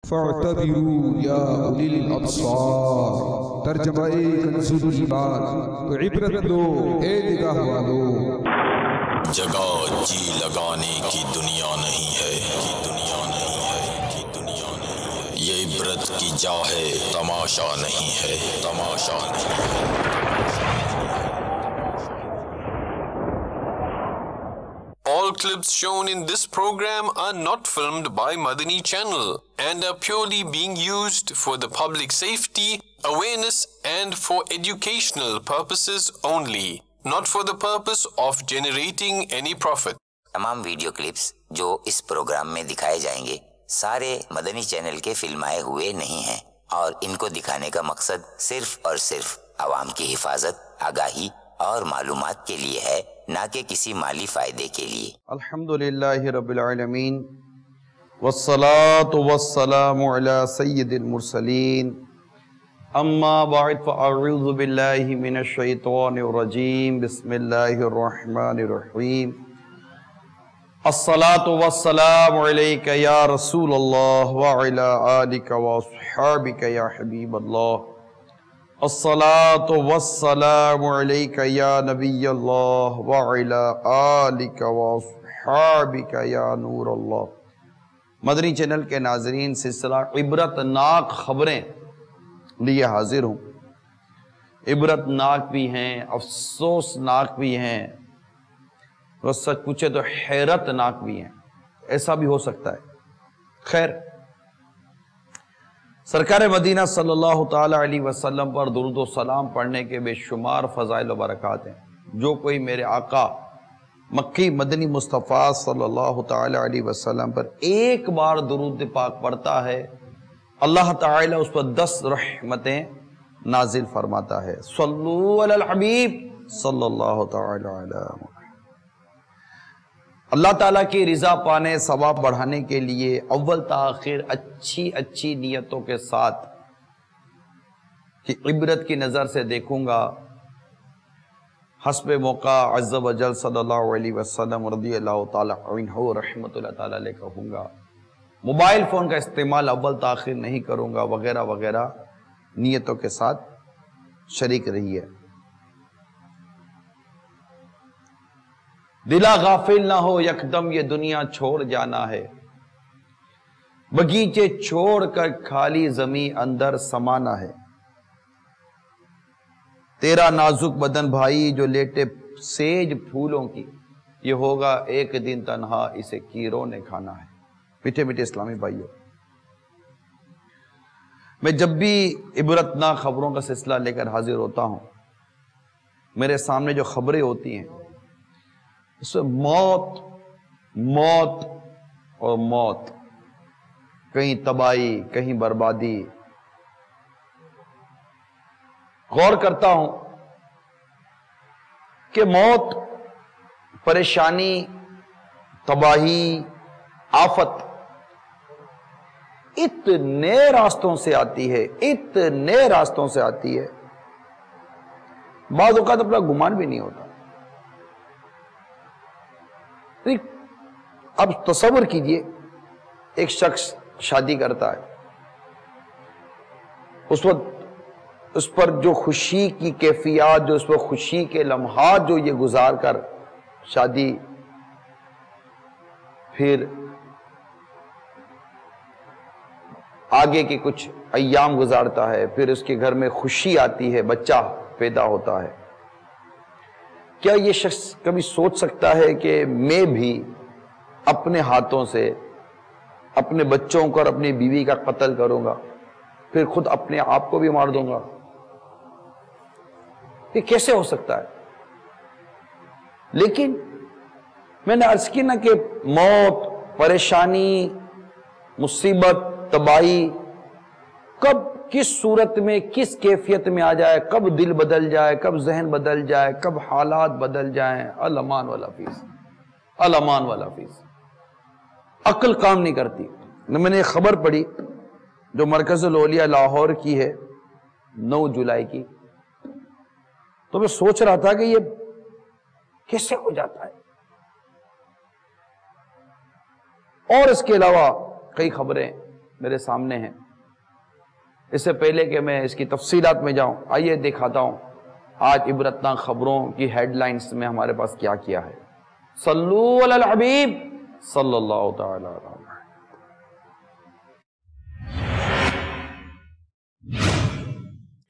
فاعتبروا یا اولی الابصار، ترجمہ کنز الایمان، تو عبرت لو اے نگاہ والو۔ جگہ جی لگانے کی دنیا نہیں ہے، یہ عبرت کی جا ہے، تماشا نہیں ہے، تماشا نہیں ہے۔ All clips shown in this program are not filmed by Madani Channel and are purely being used for the public safety, awareness and for educational purposes only, not for the purpose of generating any profit. تمام video clips جو اس programme میں دکھائے جائیں گے سارے مدنی channel کے فلمائے ہوئے نہیں ہیں اور ان کو دکھانے کا مقصد صرف اور صرف عوام کی حفاظت، آگاہی اور معلومات کے لیے ہے، نہ کہ کسی مالی فائدے کے لیے۔ الحمدللہ رب العالمین والصلاة والسلام علی سید المرسلین، اما بعد فاعوذ باللہ من الشیطان الرجیم، بسم اللہ الرحمن الرحیم۔ الصلاة والسلام علیک یا رسول اللہ وعلی آلک واصحابک یا حبیب اللہ۔ الصلاة والسلام علیک یا نبی اللہ وعلی آلک واصحابک یا نور اللہ۔ مدنی چینل کے ناظرین، سلسلہ عبرتناک خبریں لیے حاضر ہوں۔ عبرتناک بھی ہیں، افسوسناک بھی ہیں، اور سچ پوچھے تو حیرتناک بھی ہیں، ایسا بھی ہو سکتا ہے۔ خیر، سرکار مدینہ صلی اللہ تعالی علیہ وسلم پر درود و سلام پڑھنے کے بے شمار فضائل و برکات ہیں۔ جو کوئی میرے آقا مکی مدنی مصطفیٰ صلی اللہ تعالی علیہ وسلم پر ایک بار درود پاک پڑھتا ہے، اللہ تعالی اس پر 10 رحمتیں نازل فرماتا ہے۔ صلو علی الحبیب صلی اللہ تعالی علیہ وسلم۔ اللہ تعالیٰ کی رضا پانے، ثواب بڑھانے کے لیے اول تاخیر اچھی نیتوں کے ساتھ کہ عبرت کی نظر سے دیکھوں گا، حسب موقع عز و جل صلی اللہ علیہ وسلم رضی اللہ تعالیٰ عنہ رحمت اللہ تعالیٰ علیہ کہوں گا، موبائل فون کا استعمال اول تاخیر نہیں کروں گا، وغیرہ وغیرہ نیتوں کے ساتھ شریک رہی ہے۔ دلا غافل نہ ہو، یکدم یہ دنیا چھوڑ جانا ہے، بگیچے چھوڑ کر خالی زمین اندر سمانا ہے۔ تیرا نازک بدن بھائی جو لیٹے سیج پھولوں کی، یہ ہوگا ایک دن تنہا، اسے کیروں نے کھانا ہے۔ میٹھے میٹھے اسلامی بھائیوں، میں جب بھی عبرتناک خبروں کا سلسلہ لے کر حاضر ہوتا ہوں، میرے سامنے جو خبریں ہوتی ہیں اس میں موت اور موت، کہیں تباہی، کہیں بربادی۔ غور کرتا ہوں کہ موت، پریشانی، تباہی، آفت اتنے راستوں سے آتی ہے، اتنے راستوں سے آتی ہے، بعض اوقات اپنا گمان بھی نہیں ہوتا۔ اب تصور کیجئے ایک شخص شادی کرتا ہے، اس وقت اس پر جو خوشی کی کیفیات، جو اس پر خوشی کے لمحات جو یہ گزار کر شادی، پھر آگے کے کچھ ایام گزارتا ہے، پھر اس کے گھر میں خوشی آتی ہے، بچہ پیدا ہوتا ہے۔ کیا یہ شخص کبھی سوچ سکتا ہے کہ میں بھی اپنے ہاتھوں سے اپنے بچوں کو اور اپنی بیوی کا قتل کروں گا، پھر خود اپنے آپ کو بھی مار دوں گا؟ یہ کیسے ہو سکتا ہے؟ لیکن میں نے عرض کی نا کہ موت، پریشانی، مصیبت، تباہی کب، کس صورت میں، کس کیفیت میں آ جائے، کب دل بدل جائے، کب ذہن بدل جائے، کب حالات بدل جائیں، الامان والحفیظ، الامان والحفیظ۔ عقل کام نہیں کرتی۔ میں نے ایک خبر پڑھی جو مرکز الاولیاء لاہور کی ہے، 9 جولائی کی، تو میں سوچ رہا تھا کہ یہ کیسے ہو جاتا ہے۔ اور اس کے علاوہ کئی خبریں میرے سامنے ہیں. اس سے پہلے کہ میں اس کی تفصیلات میں جاؤں، آئیے دکھاتا ہوں آج عبرتناک خبروں کی ہیڈ لائنز میں ہمارے پاس کیا کیا ہے. صلو علی الحبیب صلی اللہ تعالی علیہ وسلم.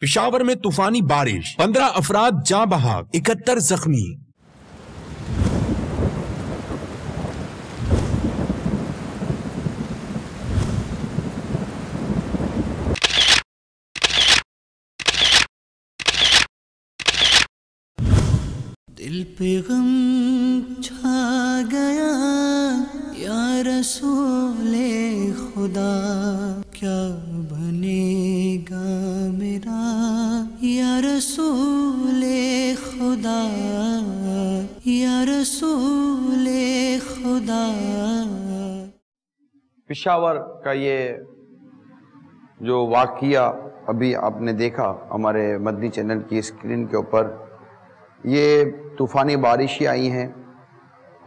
پشاور میں طوفانی بارش، 15 افراد جاں بحق، 71 زخمی. دل پہ غم چھا گیا یا رسول خدا، کیا بنے گا میرا یا رسول خدا، یا رسول خدا. پشاور کا یہ جو واقعہ ابھی آپ نے دیکھا ہمارے مدنی چینل کی اسکرین کے اوپر، یہ طوفانی بارشیں آئی ہیں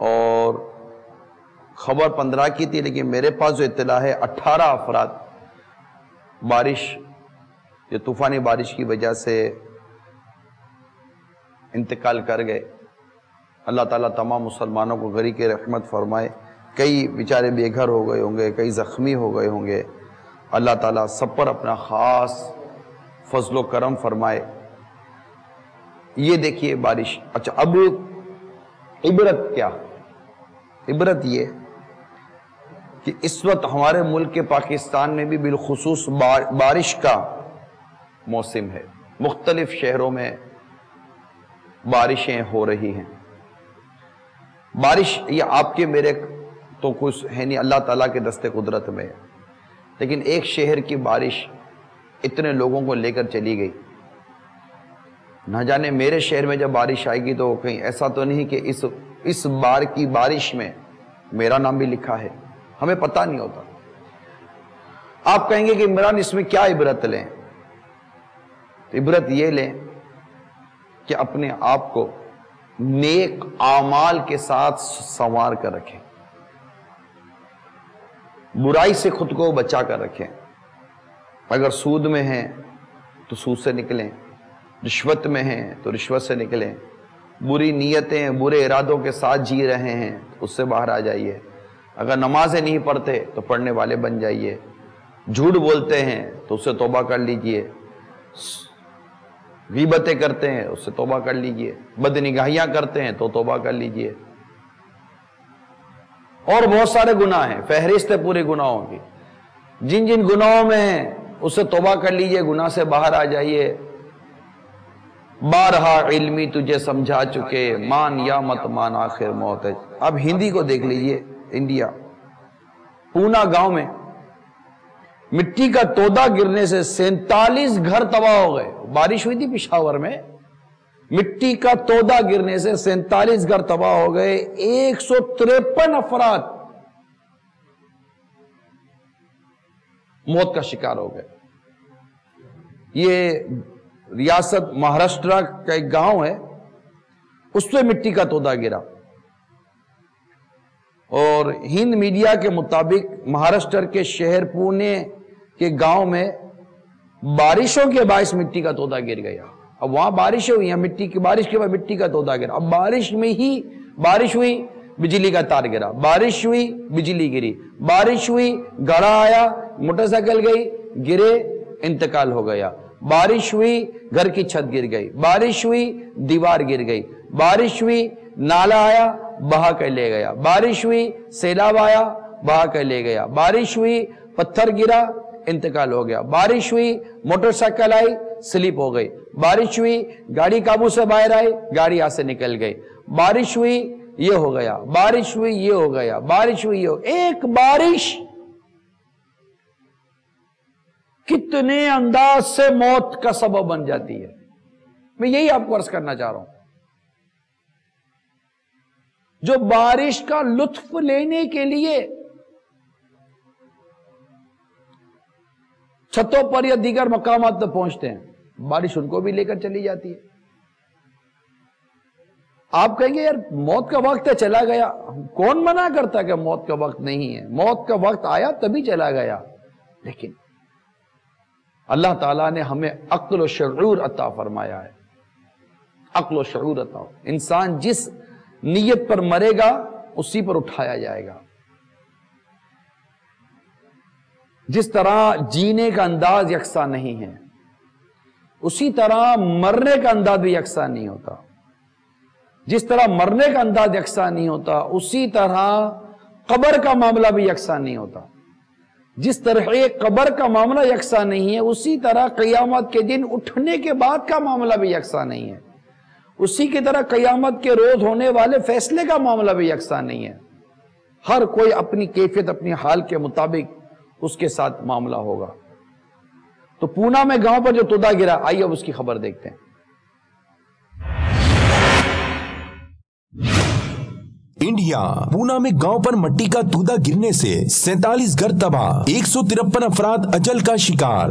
اور خبر 15 کی تھی، لیکن میرے پاس جو اطلاع ہے 18 افراد یہ طوفانی بارش کی وجہ سے انتقال کر گئے. اللہ تعالیٰ تمام مسلمانوں کو غریق رحمت فرمائے. کئی بیچارے بے گھر ہو گئے ہوں گے، کئی زخمی ہو گئے ہوں گے. اللہ تعالیٰ سب پر اپنا خاص فضل و کرم فرمائے. یہ دیکھیے بارش. اچھا، اب عبرت کیا؟ عبرت یہ کہ اس وقت ہمارے ملک کے پاکستان میں بھی بالخصوص بارش کا موسم ہے. مختلف شہروں میں بارشیں ہو رہی ہیں. بارش یہ آپ کے میرے تو کچھ ہے نہیں، اللہ تعالیٰ کے دست قدرت میں. لیکن ایک شہر کی بارش اتنے لوگوں کو لے کر چلی گئی. نہ جانے میرے شہر میں جب بارش آئے گی تو کہیں ایسا تو نہیں کہ اس بار کی بارش میں میرا نام بھی لکھا ہے. ہمیں پتہ نہیں ہوتا. آپ کہیں گے کہ عمران اس میں کیا عبرت لیں؟ تو عبرت یہ لیں کہ اپنے آپ کو نیک اعمال کے ساتھ سنوار کر رکھیں، برائی سے خود کو بچا کر رکھیں. اگر سود میں ہیں تو سود سے نکلیں، رشوت میں ہیں تو رشوت سے نکلیں، بری نیتیں برے ارادوں کے ساتھ جی رہے ہیں اس سے باہر آ جائیے. اگر نمازیں نہیں پڑھتے تو پڑھنے والے بن جائیے. جھوٹ بولتے ہیں تو اس سے توبہ کر لیجئے. غیبتیں کرتے ہیں اس سے توبہ کر لیجئے. بدنگاہیاں کرتے ہیں تو توبہ کر لیجئے. اور بہت سارے گناہ ہیں، فہرست ہے پورے گناہوں کی. جن جن گناہوں میں ہیں اس سے توبہ کر لیجئے، گناہ سے باہر آ جائیے. بارہا علمی تجھے سمجھا چکے، مان یا مت مان آخر موت ہے. اب ہندی کو دیکھ لیجئے. انڈیا پونا گاؤں میں مٹی کا تودا گرنے سے 47 گھر تباہ ہو گئے. بارش ہوئی تھی پشاور میں، مٹی کا تودا گرنے سے 47 گھر تباہ ہو گئے. 153 افراد موت کا شکار ہو گئے. یہ ریاست مہاراشٹرا کا ایک گاؤں ہے، اس پہ مٹی کا تودا گرا. اور ہند میڈیا کے مطابق مہاراشٹر کے شہر پونے کے گاؤں میں بارشوں کے باعث مٹی کا تودا گر گیا. اب وہاں بارشیں ہوئی ہیں، بارش کے بعد مٹی کا تودا گرا. اب بارش میں ہی بارش ہوئی، بجلی کا تار گرا. بارش ہوئی، بجلی گری. بارش ہوئی، گڑھا آیا، موٹر سائیکل گئی، گرے، انتقال ہو گیا. بارش ہوئی، گھر کی چھت گر گئی. بارش ہوئی، دیوار گر گئی. بارش ہوئی، نالا آیا، بہا کر لے گیا. بارش ہوئی، سیلاب آیا، بہا کر لے گیا. بارش ہوئی، پتھر گرا، انتقال ہو گیا. بارش ہوئی، موٹر سائیکل آئی، سلپ ہو گئی. بارش ہوئی، گاڑی قابو سے باہر آئی، گاڑی یہاں سے نکل گئی. بارش ہوئی، یہ ہو گیا. بارش ہوئی، یہ ہو گیا. بارش ہوئی، یہ ہو گیا. ایک بارش کتنے انداز سے موت کا سبب بن جاتی ہے. میں یہی آپ کو عرض کرنا چاہ رہا ہوں. جو بارش کا لطف لینے کے لیے چھتوں پر یا دیگر مقامات پر پہنچتے ہیں، بارش ان کو بھی لے کر چلی جاتی ہے. آپ کہیں گے یار موت کا وقت ہے، چلا گیا. کون منع کرتا کہ موت کا وقت نہیں ہے؟ موت کا وقت آیا تبھی چلا گیا. لیکن اللہ تعالیٰ نے ہمیں عقل و شعور عطا فرمایا ہے. عقل و شعور عطا. انسان جس نیت پر مرے گا اسی پر اٹھایا جائے گا. جس طرح جینے کا انداز یکساں نہیں ہے اسی طرح مرنے کا انداز بھی یکساں نہیں ہوتا. جس طرح مرنے کا انداز یکساں نہیں ہوتا اسی طرح قبر کا معاملہ بھی یکساں نہیں ہوتا. جس طرح قبر کا معاملہ یکساں نہیں ہے اسی طرح قیامت کے دن اٹھنے کے بعد کا معاملہ بھی یکساں نہیں ہے. اسی کی طرح قیامت کے روز ہونے والے فیصلے کا معاملہ بھی یکساں نہیں ہے. ہر کوئی اپنی کیفیت اپنی حال کے مطابق اس کے ساتھ معاملہ ہوگا. تو پونا میں گاؤں پر جو تودا گرا، آئیے اب اس کی خبر دیکھتے ہیں. انڈیا پونا میں گاؤں پر مٹی کا تودا گرنے سے 47 گھر تباہ، 153 افراد اجل کا شکار.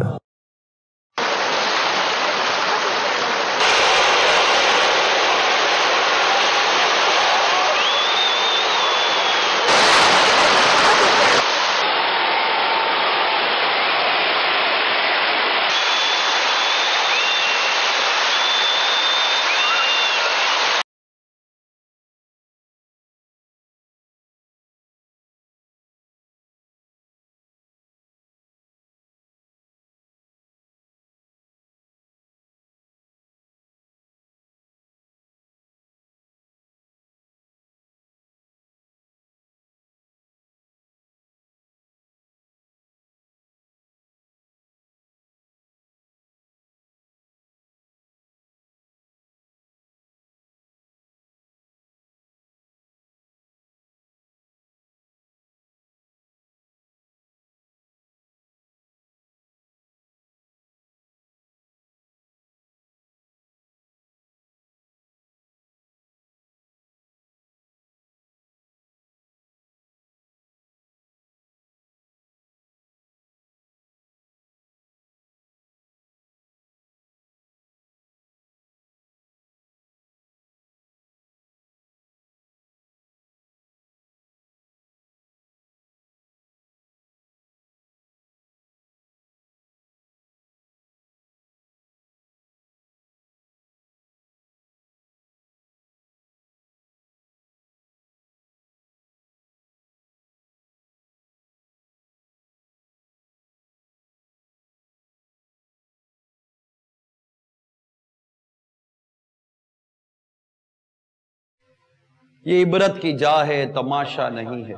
یہ عبرت کی جا ہے، تماشا نہیں ہے.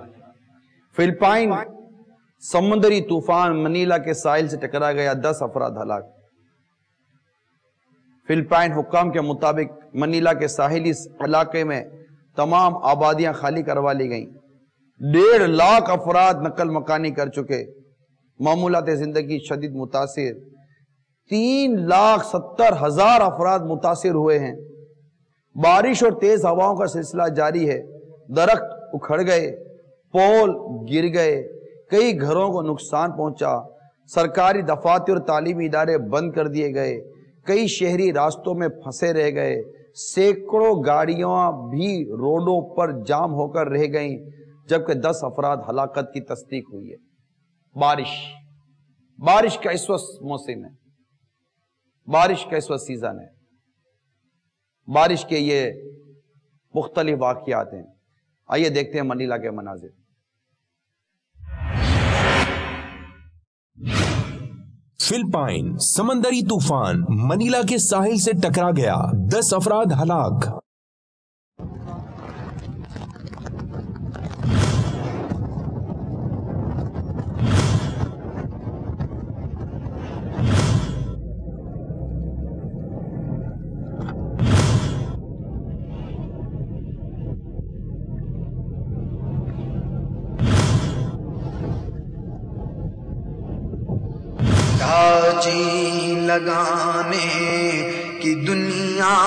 فلپائن سمندری طوفان منیلا کے ساحل سے ٹکرا گیا، 10 افراد ہلاک. فلپائن حکام کے مطابق منیلا کے ساحلی علاقے میں تمام آبادیاں خالی کروا لی گئیں. 1.5 لاکھ افراد نقل مکانی کر چکے. معمولات زندگی شدید متاثر. 3,70,000 افراد متاثر ہوئے ہیں. بارش اور تیز ہواؤں کا سلسلہ جاری ہے. درخت اکھڑ گئے، پول گر گئے، کئی گھروں کو نقصان پہنچا. سرکاری دفاتر اور تعلیمی ادارے بند کر دیے گئے. کئی شہری راستوں میں پھنسے رہ گئے. سینکڑوں گاڑیاں بھی روڈوں پر جام ہو کر رہ گئیں، جبکہ 10 افراد ہلاکت کی تصدیق ہوئی ہے. بارش کا اس وقت موسم ہے، بارش کا اس وقت سیزن ہے. بارش کے یہ مختلف واقعات ہیں. آئیے دیکھتے ہیں منیلا کے مناظر. فلپائن سمندری طوفان منیلا کے ساحل سے ٹکرا گیا، 10 افراد ہلاک. جی لگانے کی دنیا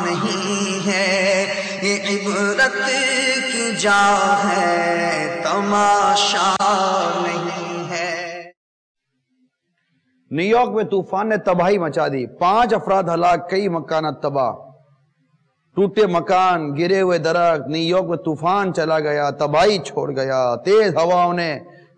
نہیں ہے، یہ عبرت کی جا ہے، تماشا نہیں ہے. نیو یارک میں طوفان نے تباہی مچا دی. 5 افراد ہلاک، کئی مکانات تباہ. ٹوٹے مکان، گرے ہوئے درخت. نیو یارک میں طوفان چلا گیا، تباہی چھوڑ گیا. تیز ہواؤں نے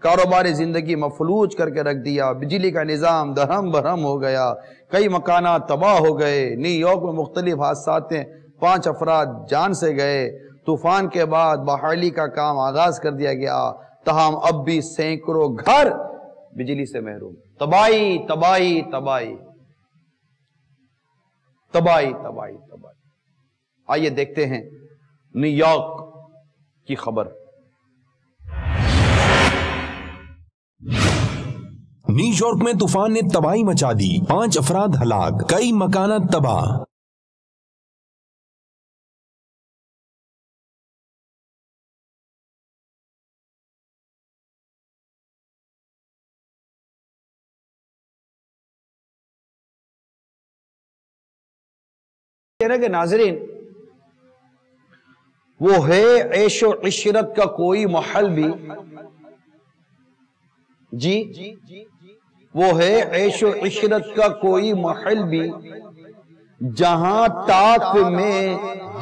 کاروباری زندگی مفلوج کر کے رکھ دیا، بجلی کا نظام درہم برہم ہو گیا، کئی مکانات تباہ ہو گئے، نیو یارک میں مختلف حادثات ہیں، 5 افراد جان سے گئے، طوفان کے بعد بحالی کا کام آغاز کر دیا گیا، تاہم اب بھی سینکڑوں گھر بجلی سے محروم، تباہی تباہی تباہی تباہی تباہی تباہی۔ آئیے دیکھتے ہیں نیو یارک کی خبر۔ نیو یارک میں طوفان نے تباہی مچا دی، 5 افراد ہلاک، کئی مکانات تباہ۔ کہنا کہ ناظرین، وہ ہے عیش و عشرت کا کوئی محل بھی، جی وہ ہے عیش و عشرت کا کوئی محل بھی، جہاں طاق میں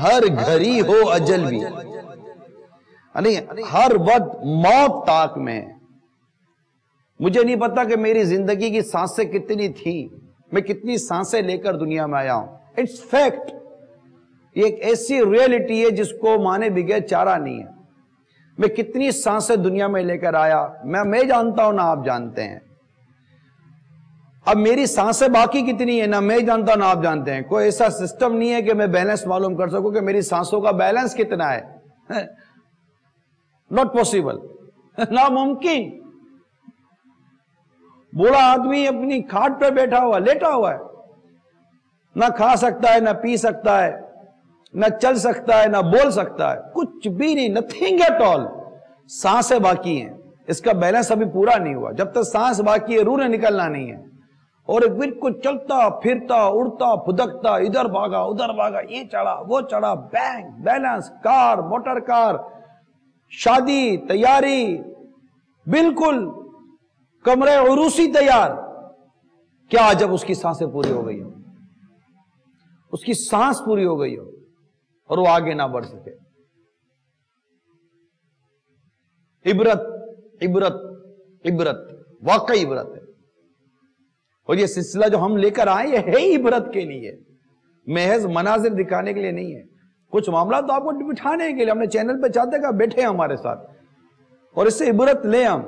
ہر گھڑی ہو اجل بھی، یعنی ہر وقت موت طاق میں۔ مجھے نہیں پتا کہ میری زندگی کی سانسیں کتنی تھی، میں کتنی سانسیں لے کر دنیا میں آیا ہوں، اٹس فیکٹ، یہ ایک ایسی ریئلٹی ہے جس کو مانے بغیر چارہ نہیں ہے۔ میں کتنی سانسیں دنیا میں لے کر آیا، میں جانتا ہوں نہ آپ جانتے ہیں۔ اب میری سانسیں باقی کتنی ہیں نہ میں جانتا ہوں نہ آپ جانتے ہیں۔ کوئی ایسا سسٹم نہیں ہے کہ میں بیلنس معلوم کر سکوں کہ میری سانسوں کا بیلنس کتنا ہے، ناٹ پاسبل، ناممکن۔ بوڑھا آدمی اپنی کھاٹ پہ بیٹھا ہوا لیٹا ہوا ہے، نہ کھا سکتا ہے، نہ پی سکتا ہے، نہ چل سکتا ہے، نہ بول سکتا ہے، کچھ بھی نہیں، نتھنگ ایٹ آل۔ سانسیں باقی ہیں، اس کا بیلنس ابھی پورا نہیں ہوا۔ جب تک سانس باقی ہے روح نے نکلنا نہیں ہے، اور ایک بالکل چلتا پھرتا اڑتا پھدکتا، ادھر بھاگا ادھر بھاگا، یہ چڑھا وہ چڑھا، بینک بیلنس، کار موٹر کار، شادی تیاری، بالکل کمرے عروسی تیار۔ کیا جب اس کی سانسیں پوری ہو گئی ہو، اس کی سانس پوری ہو گئی ہو اور وہ آگے نہ بڑھ سکے۔ عبرت عبرت عبرت، واقعی عبرت ہے۔ اور یہ سلسلہ جو ہم لے کر آئے یہ ہے عبرت کے لیے، محض مناظر دکھانے کے لیے نہیں ہے۔ کچھ معاملات تو آپ کو بٹھانے کے لیے ہم نے چینل پہ چاہتے کہ بیٹھے ہمارے ساتھ اور اس سے عبرت لیں ہم،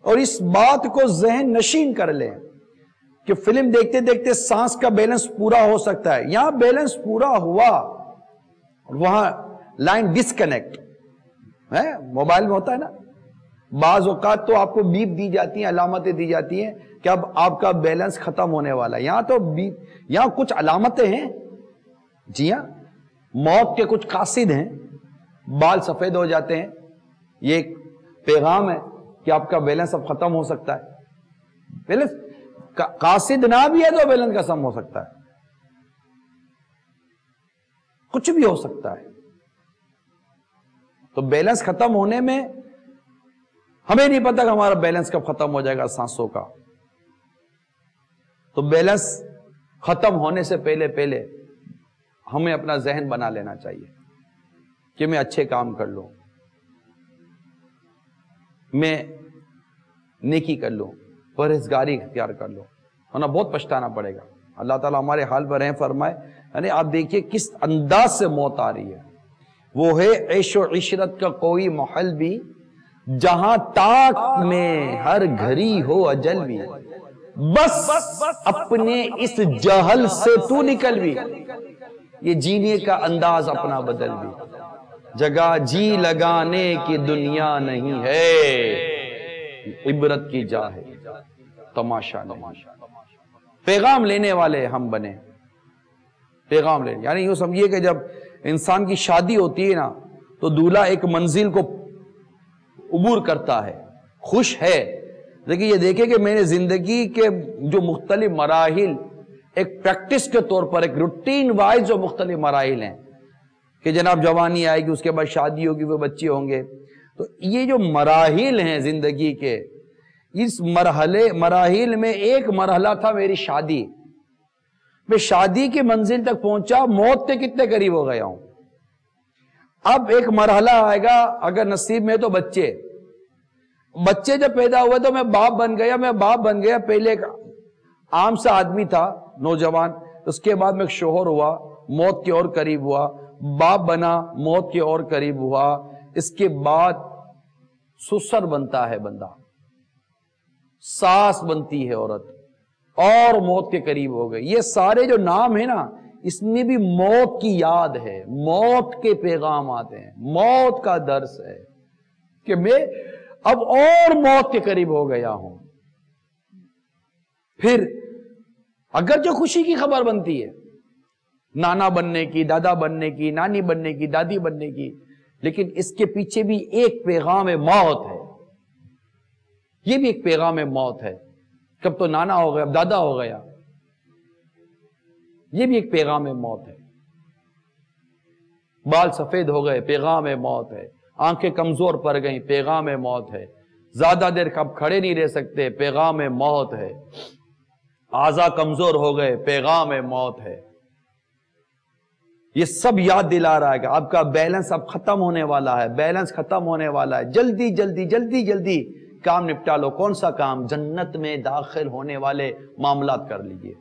اور اس بات کو ذہن نشین کر لیں کہ فلم دیکھتے دیکھتے سانس کا بیلنس پورا ہو سکتا ہے۔ یہاں بیلنس پورا ہوا، وہاں لائن ڈسکنیکٹ ہے، موبائل میں ہوتا ہے نا، بعض اوقات تو آپ کو بیپ دی جاتی ہیں، علامتیں دی جاتی ہیں کہ اب آپ کا بیلنس ختم ہونے والا ہے۔ یہاں تو یہاں کچھ علامتیں ہیں، جی ہاں، موت کے کچھ قاصد ہیں، بال سفید ہو جاتے ہیں، یہ ایک پیغام ہے کہ آپ کا بیلنس اب ختم ہو سکتا ہے۔ بیلنس قاصد نہ بھی ہے تو بیلنس ختم ہو سکتا ہے، کچھ بھی ہو سکتا ہے۔ تو بیلنس ختم ہونے میں ہمیں نہیں پتا کہ ہمارا بیلنس کب ختم ہو جائے گا سانسوں کا۔ تو بیلنس ختم ہونے سے پہلے پہلے ہمیں اپنا ذہن بنا لینا چاہیے کہ میں اچھے کام کر لوں، میں نیکی کر لوں، پرہیزگاری اختیار کر لوں، ورنہ بہت پچھتانا پڑے گا۔ اللہ تعالیٰ ہمارے حال پر رحم فرمائے۔ یعنی آپ دیکھیے کس انداز سے موت آ رہی ہے۔ وہ ہے عیش و عشرت کا کوئی محل بھی، جہاں طاق میں ہر گھڑی ہو اجل بھی، بس اپنے اس جہل سے تو نکل بھی، یہ جینے کا انداز اپنا بدل بھی، جگہ جی لگانے کی دنیا نہیں ہے، عبرت کی جا ہے تماشا نہیں۔ پیغام لینے والے ہم بنے، پیغام لینے، یعنی یوں سمجھیے کہ جب انسان کی شادی ہوتی ہے نا تو دولہا ایک منزل کو عبور کرتا ہے، خوش ہے، لیکن یہ دیکھیں کہ میں نے زندگی کے جو مختلف مراحل ایک پریکٹس کے طور پر، ایک روٹین وائز جو مختلف مراحل ہیں کہ جناب جوانی آئے گی، اس کے بعد شادی ہوگی، وہ بچے ہوں گے، تو یہ جو مراحل ہیں زندگی کے، اس مراحل میں ایک مرحلہ تھا میری شادی۔ میں شادی کی منزل تک پہنچا، موت کے کتنے قریب ہو گیا ہوں۔ اب ایک مرحلہ آئے گا اگر نصیب میں تو بچے، بچے جب پیدا ہوئے تو میں باپ بن گیا. پہلے ایک عام سا آدمی تھا, نوجوان, اس کے بعد میں ایک شوہر ہوا, موت کے اور قریب ہوا, باپ بنا, موت کے اور قریب ہوا, اس کے بعد سسر بنتا ہے بندہ, ساس بنتی ہے عورت, اور موت کے قریب ہو گئی. یہ سارے جو نام ہیں نا, اس میں بھی موت کی یاد ہے, موت کے پیغام آتے ہیں, موت کا درس ہے کہ میں اب اور موت کے قریب ہو گیا ہوں. پھر اگر جو خوشی کی خبر بنتی ہے, نانا بننے کی, دادا بننے کی, نانی بننے کی, دادی بننے کی, لیکن اس کے پیچھے بھی ایک پیغام موت ہے. یہ بھی ایک پیغام موت ہے. کب تو نانا ہو گیا, اب دادا ہو گیا, یہ بھی ایک پیغام موت ہے. بال سفید ہو گئے, پیغام موت ہے. آنکھیں کمزور پڑ گئیں, پیغام موت ہے. زیادہ دیر کب کھڑے نہیں رہ سکتے, پیغام موت ہے. اعضاء کمزور ہو گئے, پیغام موت ہے. یہ سب یاد دلا رہا ہے کہ آپ کا بیلنس اب ختم ہونے والا ہے, بیلنس ختم ہونے والا ہے. جلدی جلدی جلدی جلدی کام نپٹا لو. کون سا کام؟ جنت میں داخل ہونے والے معاملات کر لیجئے.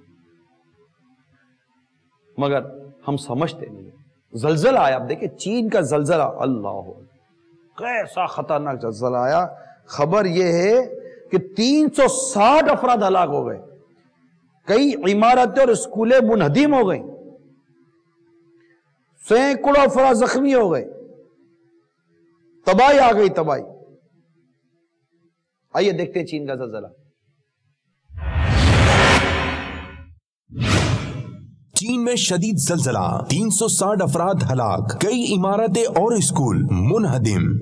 مگر ہم سمجھتے نہیں. زلزلہ آیا, آپ دیکھیں چین کا زلزلہ, اللہ کیسا خطرناک زلزلہ آیا. خبر یہ ہے کہ 360 افراد ہلاک ہو گئے, کئی عمارتیں اور اسکولیں منہدم ہو گئیں, سینکڑوں افراد زخمی ہو گئے, تباہی آ گئی, تباہی. آئیے دیکھتے ہیں چین کا زلزلہ. چین میں شدید زلزلہ, 360 افراد ہلاک, کئی عمارتیں اور اسکول منہدم.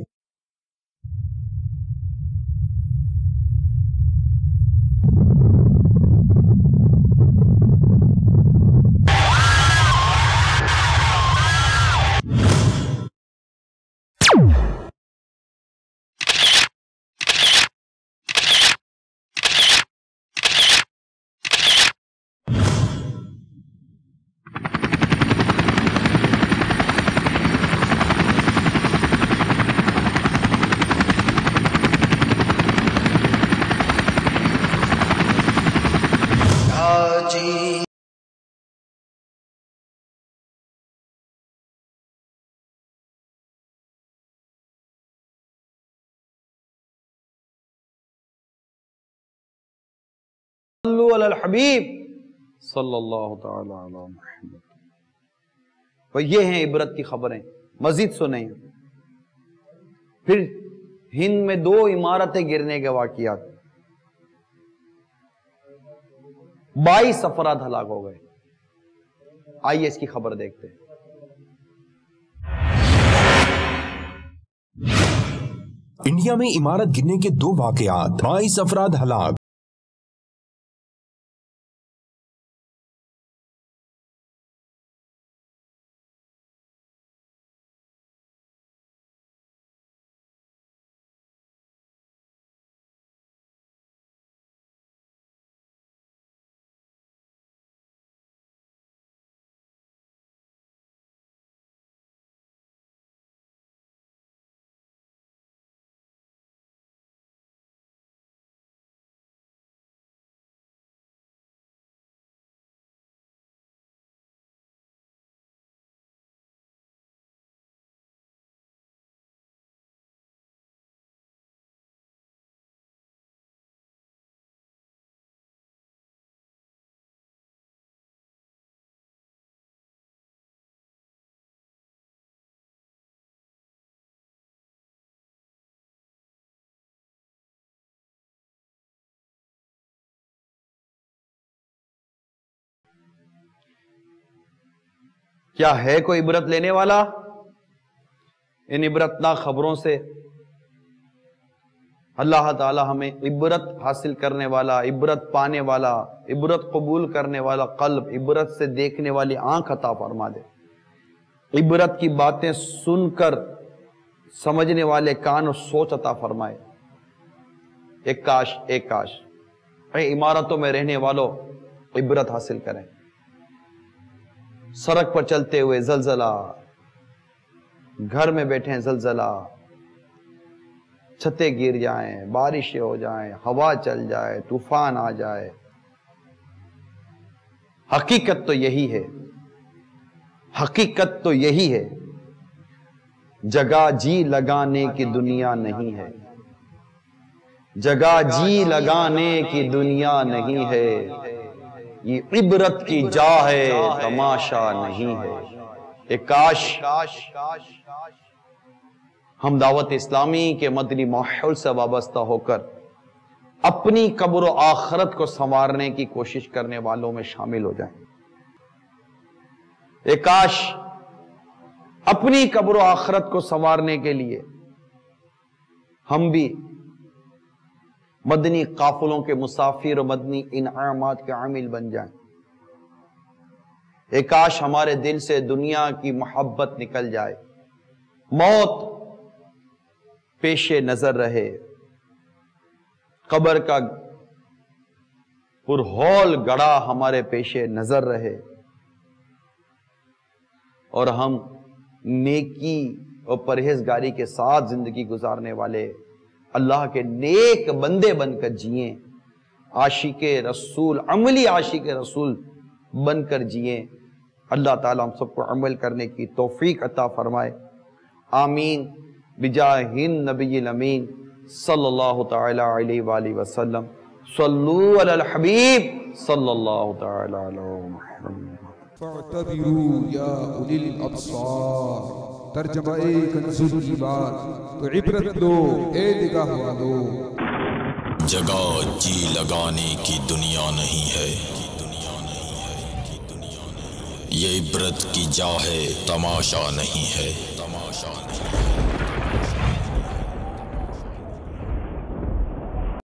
صلو علی الحبیب صلی اللہ تعالی علی محمد. یہ ہیں عبرت کی خبریں, مزید سنیں. پھر ہند میں 2 عمارتیں گرنے کے واقعات, 22 افراد ہلاک ہو گئے. آئیے اس کی خبر دیکھتے ہیں. انڈیا میں عمارت گرنے کے 2 واقعات, 22 افراد ہلاک. کیا ہے کوئی عبرت لینے والا ان عبرتناک خبروں سے؟ اللہ تعالی ہمیں عبرت حاصل کرنے والا, عبرت پانے والا, عبرت قبول کرنے والا قلب, عبرت سے دیکھنے والی آنکھ عطا فرما دے. عبرت کی باتیں سن کر سمجھنے والے کان اور سوچ عطا فرمائے. ایک کاش اے عمارتوں میں رہنے والوں عبرت حاصل کریں. سڑک پر چلتے ہوئے زلزلہ, گھر میں بیٹھے ہیں زلزلہ, چھتیں گر جائیں، بارشیں ہو جائیں، ہوا چل جائے، طوفان آ جائے، حقیقت تو یہی ہے، حقیقت تو یہی ہے، جگہ جی لگانے کی دنیا نہیں ہے، جگہ جی لگانے کی دنیا نہیں ہے، یہ عبرت کی جا ہے، تماشا نہیں ہے۔ ایک کاش ہم دعوت اسلامی کے مدنی ماحول سے وابستہ ہو کر اپنی قبر و آخرت کو سنوارنے کی کوشش کرنے والوں میں شامل ہو جائیں۔ ایک کاش اپنی قبر و آخرت کو سنوارنے کے لیے ہم بھی مدنی قافلوں کے مسافر و مدنی انعامات کے عامل بن جائیں۔ ایک کاش ہمارے دل سے دنیا کی محبت نکل جائے، موت پیش نظر رہے، قبر کا پرہول گڑھا ہمارے پیش نظر رہے، اور ہم نیکی اور پرہیزگاری کے ساتھ زندگی گزارنے والے اللہ کے نیک بندے بن کر جئیں، عاشق رسول، عملی عاشق رسول بن کر جئیں۔ اللہ تعالیٰ ہم سب کو عمل کرنے کی توفیق عطا فرمائے، آمین بجاہ النبی الامین صلی اللہ تعالی علیہ وآلہ وسلم۔ صلو علی الحبیب صلی اللہ تعالی علی محمد۔ فاعتبروا یا اولی الابصار، ترجمہ کنز الایمان، تو عبرت لو اے نگاہ والو۔ جگہ جی لگانے کی دنیا نہیں ہے، یہ عبرت کی جا ہے، تماشا نہیں ہے۔